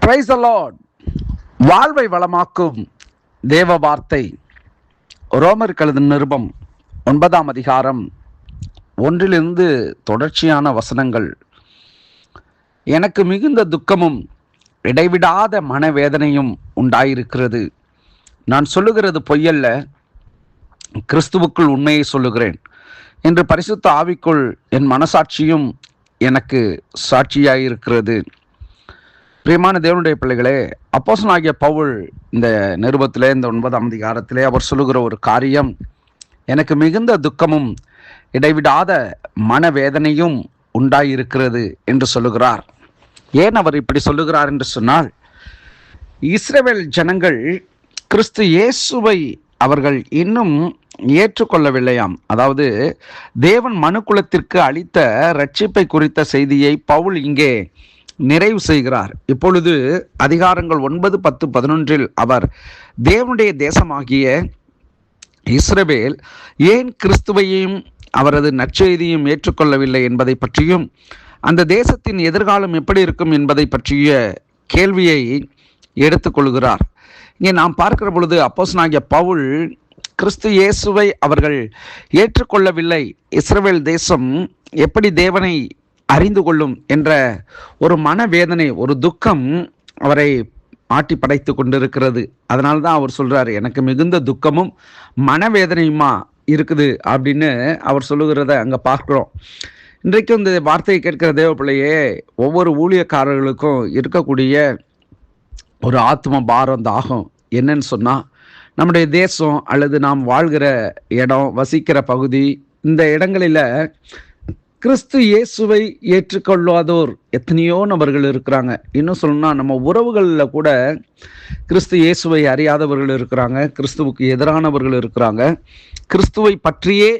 Praise the Lord. வாழ்வை வளமாக்கும் தேவ வார்த்தை ரோமருக்கு எழுதின நிருபம் 9ஆம் அதிகாரம் 1 தொடர்ச்சியான வசனங்கள். எனக்கு மிகுந்த துக்கமும் இடைவிடாத மனவேதனையும் உண்டாயிருக்கிறது. நான் சொல்லுகிறது பொய்யல்ல, கிறிஸ்துவுக்குள் உண்மையை சொல்லுகிறேன் என்று பரிசுத்த ஆவிக்குள் என் மனசாட்சியும் எனக்கு சாட்சியாயிருக்கிறது. பிரியமான தேவனுடைய பிள்ளைகளே, அப்போஸ்தலனாகிய பவுல் இந்த நிருபத்திலே, இந்த 9ஆம் அதிகாரத்திலே அவர் சொல்லுகிற ஒரு காரியம், எனக்கு மிகுந்த துக்கமும் இடைவிடாத மனவேதனையும் உண்டாயிருக்கிறது என்று சொல்லுகிறார். ஏன் அவர் இப்படி சொல்லுகிறார் என்று சொன்னால், இஸ்ரவேல் ஜனங்கள் கிறிஸ்து இயேசுவை அவர்கள் இன்னும் ஏற்றுக்கொள்ளவில்லையாம். அதாவது தேவன் மனுக்குலத்திற்கு அளித்த இரட்சிப்பை குறித்த செய்தியை பவுல் இங்கே நிறைவு செய்கிறார். இப்பொழுது அதிகாரங்கள் 9, 10, 11 அவர் தேவனுடைய தேசமாகிய இஸ்ரவேல் ஏன் கிறிஸ்துவையும் அவரது நற்செய்தியும் ஏற்றுக்கொள்ளவில்லை என்பதை பற்றியும், அந்த தேசத்தின் எதிர்காலம் எப்படி இருக்கும் என்பதை பற்றிய கேள்வியை எடுத்துக்கொள்கிறார். இங்கே நாம் பார்க்கிற பொழுது அப்போஸ்தலனாகிய பவுல் கிறிஸ்து இயேசுவை அவர்கள் ஏற்றுக்கொள்ளவில்லை, இஸ்ரவேல் தேசம் எப்படி தேவனை அறிந்து கொள்ளும் என்ற ஒரு மனவேதனை, ஒரு துக்கம் அவரை ஆட்டி படைத்து கொண்டிருக்கிறது. அதனால தான் அவர் சொல்றாரு, எனக்கு மிகுந்த துக்கமும் மனவேதனையுமா இருக்குது அப்படின்னு அவர் சொல்லுகிறத அங்கே பார்க்குறோம். இன்றைக்கும் இந்த வார்த்தையை கேட்கிற தேவ பிள்ளையே, ஒவ்வொரு ஊழியக்காரர்களுக்கும் இருக்கக்கூடிய ஒரு ஆத்ம பாரம், தாகம் என்னன்னு சொன்னால், நம்முடைய தேசம் அல்லது நாம் வாழ்கிற இடம், வசிக்கிற பகுதி, இந்த இடங்களில் கிறிஸ்து இயேசுவை ஏற்றுக்கொள்ளாதோர் எத்தனையோ நபர்கள் இருக்கிறாங்க. இன்னும் சொல்லணும்னா, நம்ம உறவுகளில் கூட கிறிஸ்து இயேசுவை அறியாதவர்கள் இருக்கிறாங்க, கிறிஸ்துவுக்கு எதிரானவர்கள் இருக்கிறாங்க. கிறிஸ்துவை பற்றியே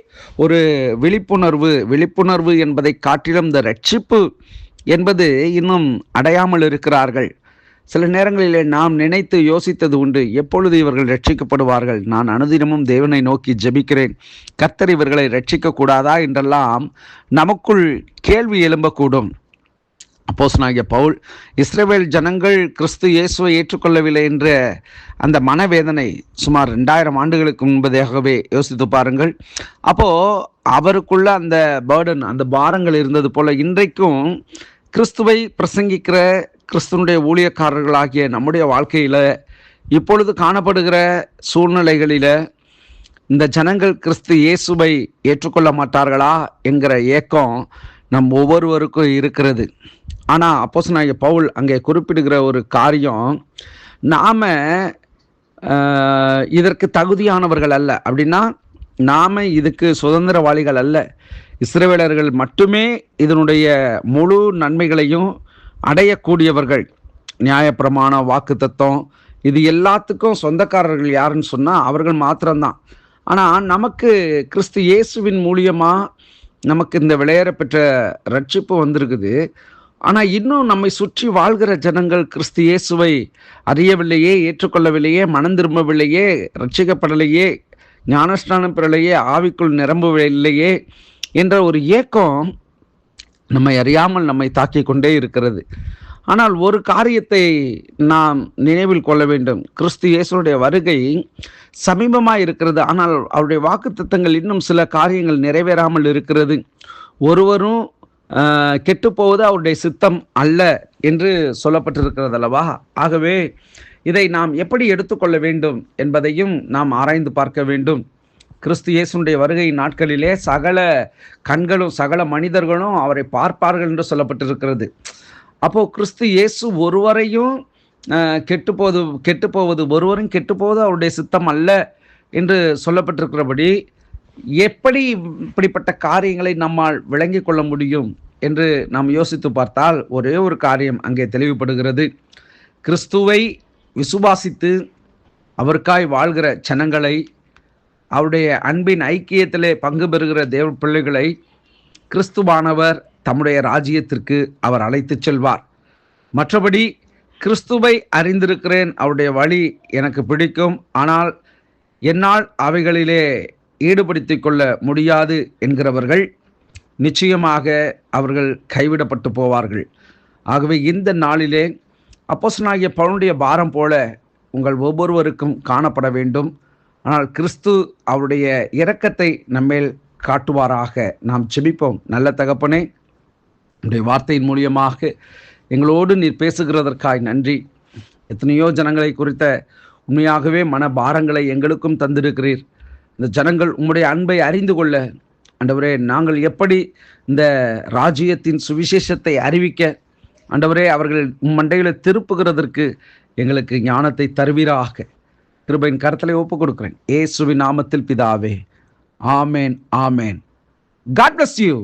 ஒரு விழிப்புணர்வு என்பதை காட்டிலும் இந்த ரட்சிப்பு என்பது இன்னும் அடையாமல் இருக்கிறார்கள். சில நேரங்களிலே நாம் நினைத்து யோசித்தது உண்டு, எப்பொழுது இவர்கள் ரட்சிக்கப்படுவார்கள்? நான் அனுதினமும் தேவனை நோக்கி ஜெபிக்கிறேன், கர்த்தர் இவர்களை ரட்சிக்கக்கூடாதா என்றெல்லாம் நமக்குள் கேள்வி எழும்பக்கூடும். அப்போஸ்தலனாகிய பவுல் இஸ்ரவேல் ஜனங்கள் கிறிஸ்து இயேசுவை ஏற்றுக்கொள்ளவில்லை என்ற அந்த மனவேதனை சுமார் 2000 ஆண்டுகளுக்கு முன்பதாகவே யோசித்து பாருங்கள். அப்போது அவருக்குள்ள அந்த பேர்டன், அந்த பாரங்கள் இருந்தது போல இன்றைக்கும் கிறிஸ்துவை பிரசங்கிக்கிற கிறிஸ்துவனுடைய ஊழியக்காரர்களாகிய நம்முடைய வாழ்க்கையில் இப்பொழுது காணப்படுகிற சூழ்நிலைகளில் இந்த ஜனங்கள் கிறிஸ்து இயேசுவை ஏற்றுக்கொள்ள மாட்டார்களா என்கிற ஏக்கம் நம் ஒவ்வொருவருக்கும் இருக்கிறது. ஆனால் அப்போஸ்தலனாகிய பவுல் அங்கே குறிப்பிடுகிற ஒரு காரியம், நாம் இதற்கு தகுதியானவர்கள் அல்ல. அப்படின்னா நாம் இதுக்கு சுதந்திரவாளிகள் அல்ல. இஸ்ரவேலர்கள் மட்டுமே இதனுடைய முழு நன்மைகளையும் அடையக்கூடியவர்கள். நியாயப்பிரமாண, வாக்குத்தத்தம், இது எல்லாத்துக்கும் சொந்தக்காரர்கள் யாருன்னு சொன்னால் அவர்கள் மாத்திரம்தான். ஆனால் நமக்கு கிறிஸ்து இயேசுவின் மூலியமாக நமக்கு இந்த விளையாட பெற்ற ரட்சிப்பு வந்திருக்குது. ஆனால் இன்னும் நம்மை சுற்றி வாழ்கிற ஜனங்கள் கிறிஸ்து இயேசுவை அறியவில்லையே, ஏற்றுக்கொள்ளவில்லையே, மனம் திரும்பவில்லையே, ரட்சிக்கப்படலையே, ஞானஸ்நானம் பெறலையே, ஆவிக்குள் நிரம்பவில்லையே என்ற ஒரு ஏக்கம் நம்மை அறியாமல் நம்மை தாக்கி கொண்டே இருக்கிறது. ஆனால் ஒரு காரியத்தை நாம் நினைவில் கொள்ள வேண்டும், கிறிஸ்து இயேசுடைய வருகை சமீபமாக இருக்கிறது. ஆனால் அவருடைய வாக்குத்தத்தங்கள் இன்னும் சில காரியங்கள் நிறைவேறாமல் இருக்கிறது. ஒருவரும் கெட்டுப்போவது அவருடைய சித்தம் அல்ல என்று சொல்லப்பட்டிருக்கிறது அல்லவா? ஆகவே இதை நாம் எப்படி எடுத்துக்கொள்ள வேண்டும் என்பதையும் நாம் ஆராய்ந்து பார்க்க வேண்டும். கிறிஸ்து இயேசுடைய வருகை நாட்களிலே சகல கண்களும் சகல மனிதர்களும் அவரை பார்ப்பார்கள் என்று சொல்லப்பட்டிருக்கிறது. அப்போது கிறிஸ்து இயேசு ஒருவரையும் கெட்டுப்போவது ஒருவரும் கெட்டுப்போவது அவருடைய சித்தம் அல்ல என்று சொல்லப்பட்டிருக்கிறபடி, எப்படி இப்படிப்பட்ட காரியங்களை நம்மால் விளங்கி கொள்ள முடியும் என்று நாம் யோசித்து பார்த்தால் ஒரே ஒரு காரியம் அங்கே தெளிவுபடுகிறது. கிறிஸ்துவை விசுவாசித்து அவருக்காய் வாழ்கிற ஜனங்களை, அவருடைய அன்பின் ஐக்கியத்திலே பங்கு பெறுகிற தேவ பிள்ளைகளை கிறிஸ்துவானவர் தம்முடைய ராஜ்யத்திற்கு அவர் அழைத்து செல்வார். மற்றபடி கிறிஸ்துவை அறிந்திருக்கிறேன், அவருடைய வழி எனக்கு பிடிக்கும், ஆனால் என்னால் அவைகளிலே ஈடுபடுத்தி கொள்ள முடியாது என்கிறவர்கள் நிச்சயமாக அவர்கள் கைவிடப்பட்டு போவார்கள். ஆகவே இந்த நாளிலே அப்போஸ்தலனாகிய பவுலுடைய பாரம் போல உங்கள் ஒவ்வொருவருக்கும் காணப்பட வேண்டும். ஆனால் கிறிஸ்து அவருடைய இரக்கத்தை நம்மேல் காட்டுவாராக. நாம் ஜெபிப்போம். நல்ல தகப்பனே, உடைய வார்த்தையின் மூலியமாக எங்களோடு நீர் பேசுகிறதற்காய் நன்றி. எத்தனையோ ஜனங்களை குறித்த உண்மையாகவே மன பாரங்களை எங்களுக்கும் தந்திருக்கிறீர். இந்த ஜனங்கள் உம்முடைய அன்பை அறிந்து கொள்ள ஆண்டவரே, நாங்கள் எப்படி இந்த ராஜ்யத்தின் சுவிசேஷத்தை அறிவிக்க ஆண்டவரே அவர்கள் மண்டைகளை திருப்புகிறதற்கு எங்களுக்கு ஞானத்தை தருவீராக. கிருபையின் கரத்திலே ஒப்புக் கொடுக்கிறேன். இயேசுவின் நாமத்தில் பிதாவே, ஆமேன், ஆமேன். God bless you.